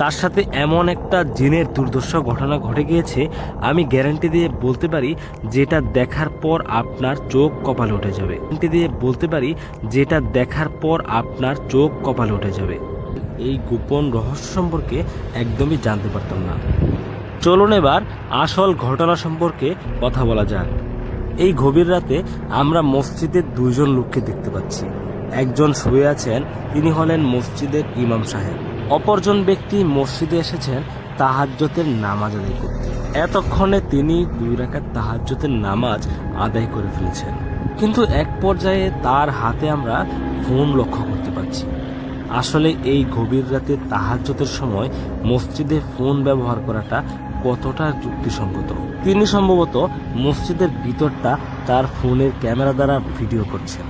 তার সাথে এমন একটা জিনের দুর্ধর্ষ ঘটনা ঘটে গিয়েছে, আমি গ্যারান্টি দিয়ে বলতে পারি যেটা দেখার পর আপনার চোখ কপালে উঠে যাবে। গ্যারান্টি দিয়ে বলতে পারি যেটা দেখার পর আপনার চোখ কপালে উঠে যাবে। এই গোপন রহস্য সম্পর্কে একদমই জানতে পারতাম না। চলুন এবার আসল ঘটনা সম্পর্কে কথা বলা যাক। এই গভীর রাতে আমরা মসজিদের দুইজন লোককে দেখতে পাচ্ছি। একজন শুয়ে আছেন, তিনি হলেন মসজিদের ইমাম সাহেব। অপরজন ব্যক্তি মসজিদে এসেছেন তাহাজ্জুদের নামাজ আদায় করতে। এতক্ষণে তিনি 2 রাকাত তাহাজ্জুদের নামাজ আদায় করে ফেলেছেন। কিন্তু এক পর্যায়ে তার হাতে আমরা ফোন লক্ষ্য করতে পারছি। আসলে এই গভীর রাতে তাহাজ্জুদের সময় মসজিদে ফোন ব্যবহার করাটা কতটা যুক্তিসঙ্গত। তিনি সম্ভবত মসজিদের ভিতরটা তার ফোনের ক্যামেরা দ্বারা ভিডিও করছেন।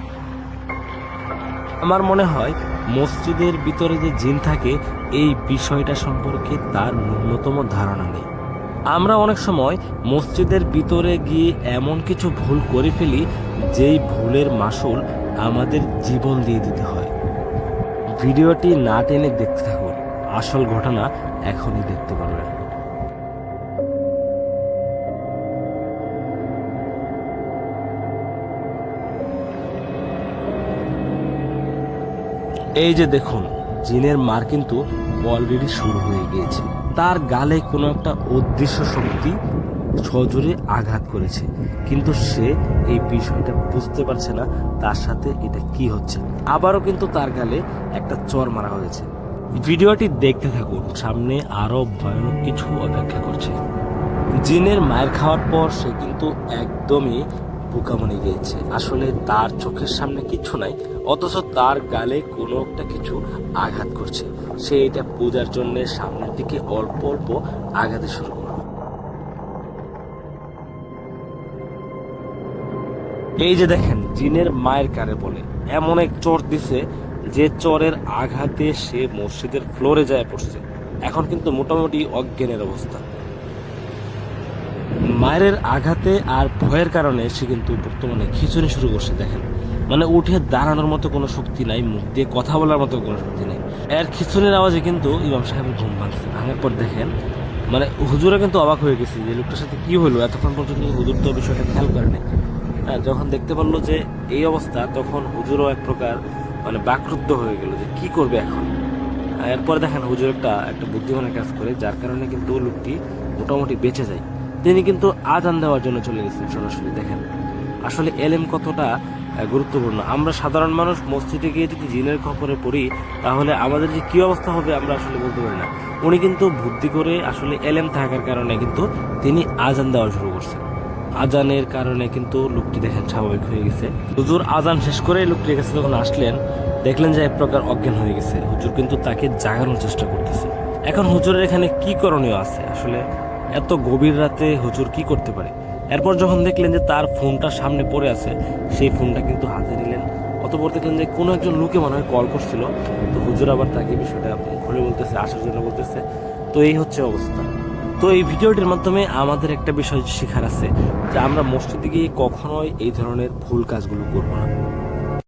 আমার মনে হয় মসজিদের ভিতরে যে জিন থাকে এই বিষয়টা সম্পর্কে তার ন্যূনতম ধারণা নেই। আমরা অনেক সময় মসজিদের ভিতরে গিয়ে এমন কিছু ভুল করে ফেলি যেই ভুলের মাসুল আমাদের জীবন দিয়ে দিতে হয়। ভিডিওটি না টেনে দেখতে থাকুন, আসল ঘটনা এখনই দেখতে পারবেন। এই যে দেখুন, জিনের মার কিন্তু অলরেডি শুরু হয়ে গিয়েছে। তার গালে কোনো একটা অদৃশ্য শক্তি সজোরে আঘাত করেছে, কিন্তু সে এই বিষয়টা বুঝতে পারছে না তার সাথে এটা কি হচ্ছে। আবারও কিন্তু তার গালে একটা চর মারা হয়েছে। ভিডিওটি দেখতে থাকুন, সামনে আরো ভয়ানক কিছু অপেক্ষা করছে। জিনের মায়ের খাওয়ার পর সে কিন্তু একদমই বোকা মনে গিয়েছে। আসলে তার চোখের সামনে কিছু নাই, অথচ তার গালে কোনো একটা কিছু আঘাত করছে। সে এটা বোঝার জন্য সামনের দিকে অল্প অল্প আঘাতে শুরু করল। এই যে দেখেন, জিনের মায়ের কারে বলে এমন এক চর দিছে যে চরের আঘাতে সে মসজিদের ফ্লোরে যায় পড়ছে। এখন কিন্তু মোটামুটি অজ্ঞানের অবস্থা। মায়ের আঘাতে আর ভয়ের কারণে সে কিন্তু বর্তমানে খিঁচুনি শুরু করছে। দেখেন, মানে উঠে দাঁড়ানোর মতো কোনো শক্তি নাই, মুখ দিয়ে কথা বলার মতো কোনো শক্তি নেই। এর খিঁচুনির আওয়াজে কিন্তু ইমাম সাহেবের ঘুম ভাঙছে। ভাঙার পর দেখেন, মানে হুজুরা কিন্তু অবাক হয়ে গেছে যে লোকটার সাথে কি হলো। এতক্ষণ পর্যন্ত হুজুর তো বিষয়টা খেয়াল করে নাই। যখন দেখতে পারলো যে এই অবস্থা, তখন হুজুরও এক প্রকার মানে বাকরুদ্ধ হয়ে গেল যে কি করবে এখন। এরপর দেখেন হুজুর একটা বুদ্ধিমানের কাজ করে, যার কারণে কিন্তু লোকটি মোটামুটি বেঁচে যায়। তিনি কিন্তু আজান দেওয়ার জন্য চলে গেছেন সরাসরি। দেখেন আসলে এলেম কতটা গুরুত্বপূর্ণ। আমরা সাধারণ মানুষ মসজিদে গিয়ে যদি জিনের খবরে পড়ি, তাহলে আমাদের যে কি অবস্থা হবে আমরা আসলে বলতে পারি না। উনি কিন্তু বুদ্ধি করে আসলে এলেম থাকার কারণে কিন্তু তিনি আজান দেওয়া শুরু করছেন। আজানের কারণে কিন্তু লোকটি দেখেন স্বাভাবিক হয়ে গেছে। হুজুর আজান শেষ করে লোকটির কাছে যখন আসলেন, দেখলেন যে এক প্রকার অজ্ঞান হয়ে গেছে। হুজুর কিন্তু তাকে জাগানোর চেষ্টা করতেছে। এখন হুজুরের এখানে কি করণীয় আছে? আসলে এত গভীর রাতে হুজুর কি করতে পারে? এরপর যখন দেখলেন যে তার ফোনটা সামনে পড়ে আছে, সেই ফোনটা কিন্তু হাতে নিলেন। অতঃপর দেখলেন যে কোনো একজন লোকে মনে হয় কল করছিল। তো হুজুর আবার তাকে বিষয়টা খুলে বলতেছে, আসার জন্য বলতেছে। তো এই হচ্ছে অবস্থা। তো এই ভিডিওটির মাধ্যমে আমাদের একটা বিষয় শেখার আছে যে আমরা মসজিদে গিয়ে কখনোই এই ধরনের ভুল কাজগুলো করবো না।